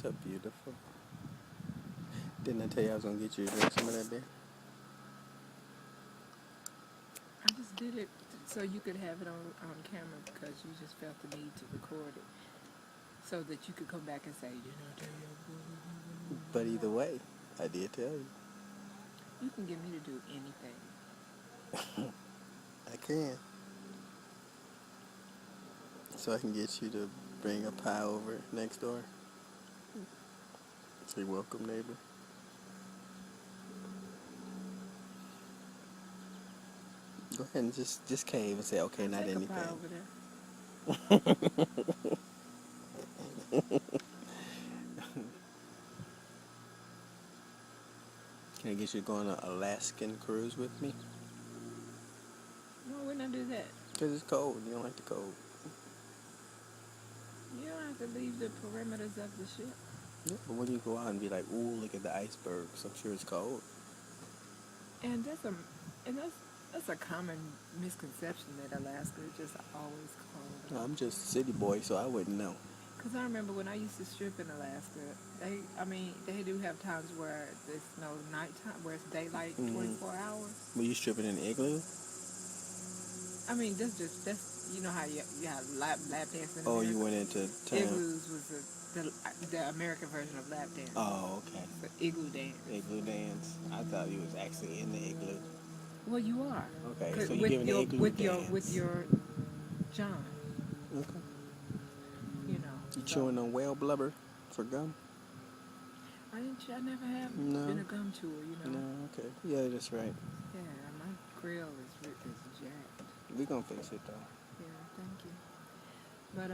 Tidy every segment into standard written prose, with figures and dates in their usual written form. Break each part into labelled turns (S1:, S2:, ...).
S1: so beautiful. Didn't I tell you I was gonna get you to drink some of that beer?
S2: I just did it so you could have it on camera because you just felt the need to record it so that you could come back and say,
S1: But either way, I did tell you.
S2: you can get me to do anything.
S1: I can. So I can get you to bring a pie over next door. Say welcome, neighbor. Go ahead and just cave and say, okay,
S2: I'll
S1: not
S2: take
S1: anything.
S2: a pie over there.
S1: Can I get you to go on an Alaskan cruise with me?
S2: Why wouldn't I do that?
S1: Because it's cold. You don't like the cold.
S2: You don't have to leave the perimeters of the ship.
S1: Yeah, but when you go out and be like, ooh, look at the icebergs, I'm sure it's cold.
S2: And that's a common misconception that Alaska is just always cold.
S1: No, I'm just a city boy, so I wouldn't know.
S2: Because I remember when I used to strip in Alaska, they do have times where there's no nighttime, where it's daylight 24 hours.
S1: Were you stripping in the Igloo?
S2: I mean, that's you know how you have lap dancing.
S1: Oh, you went into town.
S2: Igloos was the American version of lap dance.
S1: Oh, okay.
S2: The igloo dance.
S1: Igloo dance. I thought you was actually in the igloo.
S2: Well, you are.
S1: Okay, so you're giving the igloo dance.
S2: With your John.
S1: Okay.
S2: You know.
S1: You chewing on whale blubber for gum?
S2: I never have been a gum chewer, you know.
S1: No, okay. Yeah, that's right.
S2: Yeah, my grill is jacked.
S1: We gonna fix it though.
S2: Yeah, thank you. But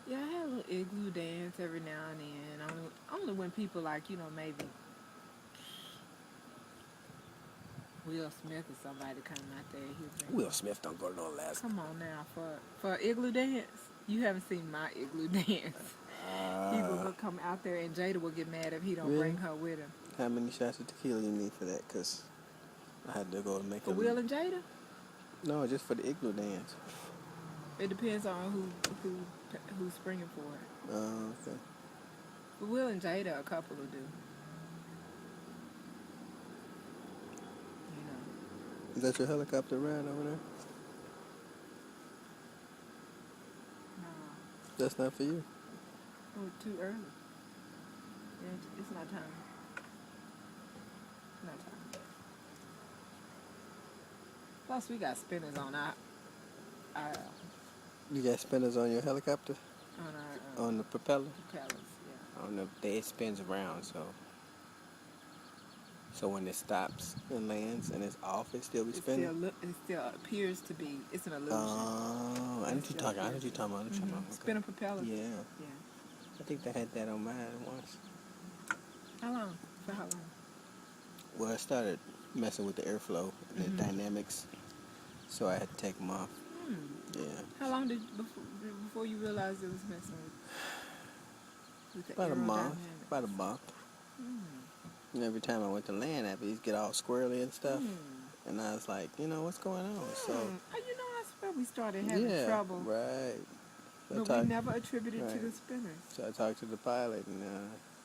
S2: yeah, I had a little igloo dance every now and then. Only when people like, maybe Will Smith or somebody come out there.
S1: Will Smith don't go to no Alaska.
S2: Come on now, for igloo dance. You haven't seen my igloo dance. He will come out there and Jada will get mad if he don't bring her with him.
S1: How many shots of tequila you need for that? Because I had to go and make
S2: For Will and Jada?
S1: No, just for the igloo dance.
S2: It depends on who's springing for it.
S1: Oh, okay.
S2: For Will and Jada, a couple will do. You know.
S1: Is that your helicopter ride over there?
S2: No.
S1: That's not for you?
S2: Oh, too early. Yeah, it's not time. Not time. Plus, we got spinners on our
S1: You got spinners on your helicopter? On the propeller?
S2: Propellers, yeah.
S1: It spins around, so when it stops and lands and it's off, it still be spinning?
S2: It still appears to be. It's an illusion.
S1: Oh, I know what you're talking about. Okay.
S2: Spinning propeller.
S1: Yeah.
S2: Yeah.
S1: I think they had that on mine once.
S2: How long? For how long?
S1: Well, I started messing with the airflow and the dynamics, so I had to take them off. Yeah.
S2: How long before you realized it was messing with the
S1: About a month.
S2: aerodynamics?
S1: And every time I went to land, these get all squirrely and stuff. And I was like, what's going on? So,
S2: I swear we started having trouble.
S1: Right. So
S2: but we never attributed to the spinners.
S1: So I talked to the pilot, and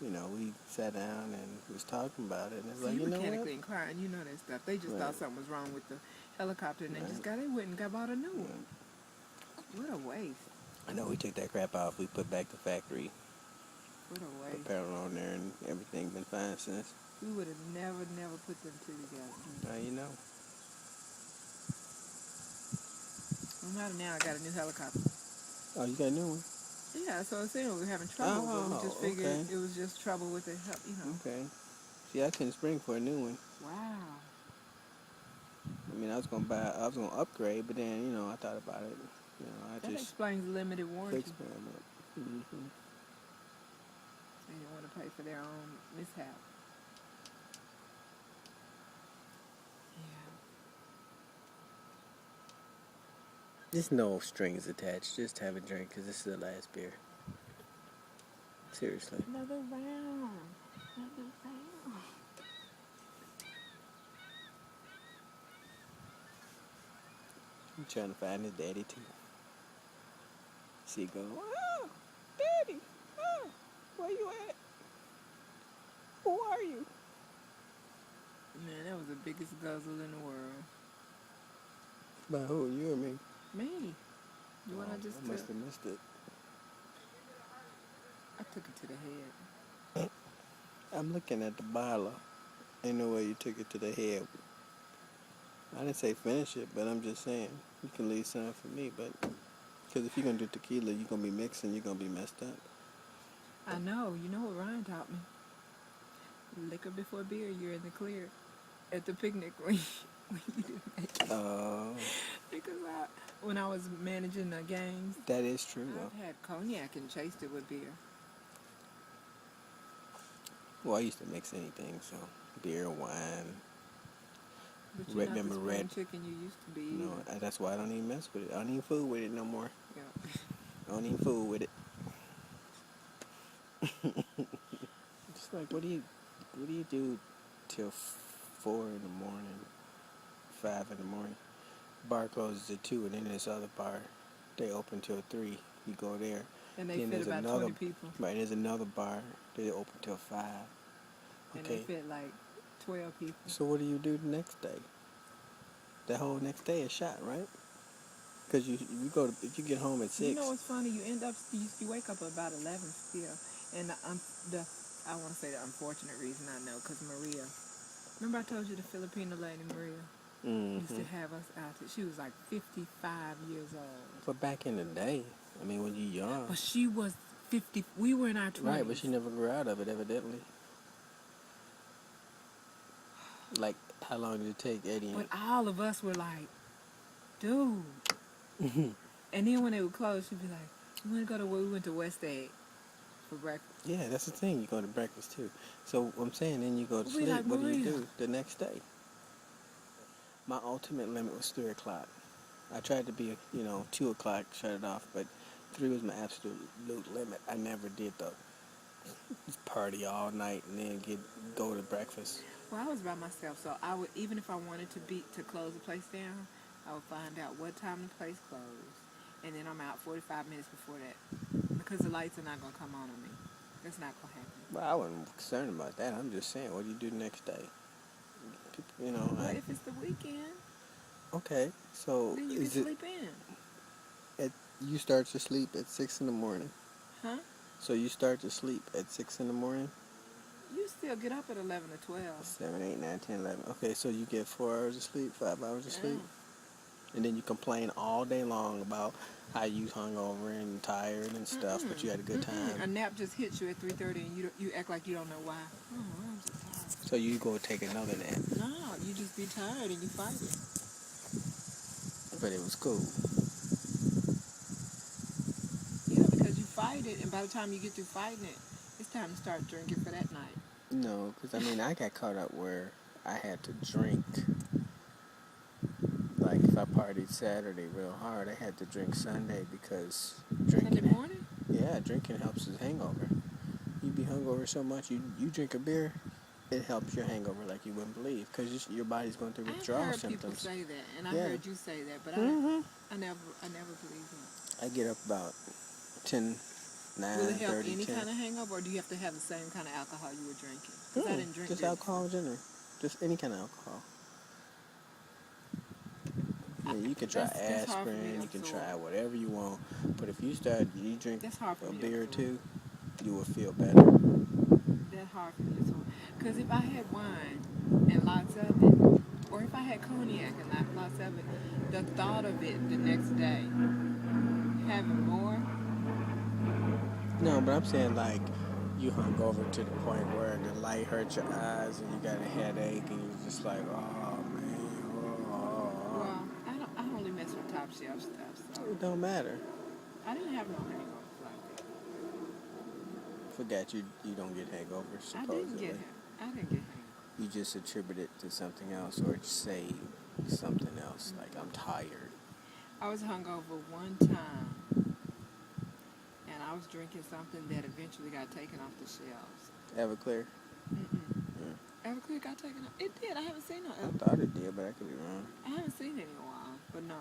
S1: we sat down and was talking about it. And it's like,
S2: you mechanically inquiring, you know that stuff. They just thought something was wrong with the helicopter, and they went and bought a new one. What a waste.
S1: I know, we took that crap off. We put back the factory.
S2: What a waste.
S1: Propeller on there, and everything been fine since.
S2: We would have never put them two together.
S1: Now you know.
S2: No matter now, I got a new helicopter.
S1: Oh, you got a new one?
S2: Yeah, so I was saying we were having trouble, but we just figured it was just trouble with it,
S1: Okay. See, I couldn't spring for a new one.
S2: Wow.
S1: I mean, I was gonna upgrade, but then, I thought about it.
S2: That explains limited warranty.
S1: Experiment.
S2: They didn't want to pay for their own mishap. Yeah.
S1: There's no strings attached. Just have a drink, because this is the last beer. Seriously.
S2: Another round.
S1: I'm trying to find his daddy, too. See, go, oh, daddy, oh. Where you at? Who are you?
S2: Man, that was the biggest guzzle in the world.
S1: By who? You or me?
S2: Me. The one I
S1: Oh,
S2: just
S1: I must
S2: took.
S1: have missed it.
S2: I took it to the head.
S1: I'm looking at the bottle. Ain't no way you took it to the head. I didn't say finish it, but I'm just saying you can leave some for me. But because if you're gonna do tequila, you're gonna be mixing. You're gonna be messed up.
S2: I know. You know what Ryan taught me? Liquor before beer, you're in the clear. At the picnic when you didn't make it. Because when I was managing the games,
S1: that is true
S2: I've
S1: though.
S2: had cognac and chased it with beer.
S1: Well, I used to mix anything, so beer, wine.
S2: But you're not the
S1: Remember
S2: spring
S1: red?
S2: chicken you used to be.
S1: No, that's why I don't even mess with it. I don't even fool with it no more.
S2: Yeah.
S1: I don't even fool with it. It's like, what do you do till 4 in the morning, 5 in the morning? Bar closes at 2, and then there's other bar. They open till 3. You go there.
S2: And they
S1: Then
S2: fit
S1: there's
S2: about
S1: another
S2: 20 people.
S1: right. There's another bar. They open till 5.
S2: And they
S1: Okay.
S2: fit like 12 people.
S1: So what do you do the next day? The whole next day is shot, right? Because you go to, if you get home at 6.
S2: You know what's funny? You end up, you wake up about 11 still. And I want to say the unfortunate reason I know, because Maria, remember I told you the Filipino lady, Maria, used to have us out there. She was like 55 years old.
S1: But back in the day, I mean, when you young.
S2: But she was 50, we were in our 20s.
S1: Right, but she never grew out of it, evidently. Like, how long did it take, Eddie?
S2: But all of us were like, dude. And then when they would close, she'd be like, we went to West Egg for breakfast.
S1: Yeah, that's the thing. You go to breakfast, too. So, I'm saying, then you go to sleep.
S2: Like,
S1: what do you
S2: Maria.
S1: do the next day? My ultimate limit was 3 o'clock. I tried to be, 2 o'clock, shut it off, but 3 was my absolute limit. I never did the party all night and then go to breakfast.
S2: Well, I was by myself, so I would, even if I wanted to close the place down, I would find out what time the place closed, and then I'm out 45 minutes before that, because the lights are not going to come on me. That's not going to happen.
S1: Well, I wasn't concerned about that. I'm just saying, what do you do the next day?
S2: Well, if it's the weekend,
S1: okay, so
S2: then you can sleep in.
S1: You start to sleep at 6 in the morning.
S2: Huh?
S1: So you start to sleep at 6 in the morning?
S2: You still get up at 11 or 12.
S1: 7, 8, 9, 10, 11. Okay, so you get 4 hours of sleep, 5 hours of sleep? And then you complain all day long about how you hungover and tired and stuff, but you had a good time.
S2: A nap just hits you at 3:30 and you act like you don't know why. Oh, I'm so tired.
S1: So you go take another nap.
S2: No, you just be tired and you fight it.
S1: But it was cool.
S2: Yeah, because you fight it, and by the time you get through fighting it, it's time to start drinking for that night.
S1: No, because I got caught up where I had to drink. Like if I partied Saturday real hard, I had to drink Sunday because drinking.
S2: Sunday morning?
S1: Yeah, drinking helps with hangover. You be hungover so much, you drink a beer, it helps your hangover like you wouldn't believe because your body's going through withdrawal symptoms.
S2: I've heard people say that, and I heard you say that, but I never believed that.
S1: I get up about 10, 9,
S2: Will it help
S1: 30,
S2: any
S1: 10.
S2: kind of hangover, or do you have to have the same kind of alcohol you were drinking? Because I didn't drink
S1: just alcohol in general. Just any kind of alcohol. Yeah, you can try aspirin, you can try whatever you want, but if you drink a beer or two, you will feel better.
S2: That's hard for me to absorb. Because if I had wine and lots of it, or if I had cognac and lots of it, the thought of it the next day, having more.
S1: No, but I'm saying like you hung over to the point where the light hurt your eyes and you got a headache and you're just like, oh man.
S2: Well, I only mess with top shelf stuff, so
S1: it don't matter.
S2: I didn't have no hangovers like that.
S1: Forgot you don't get hangovers, supposedly.
S2: I didn't get hangovers.
S1: You just attribute it to something else or say something else, like I'm tired.
S2: I was hungover one time, and I was drinking something that eventually got taken off the shelves.
S1: Everclear?
S2: Everclear got taken off. It did. I haven't seen no Everclear.
S1: I thought it did, but I could be wrong.
S2: I haven't seen it in a while, but no.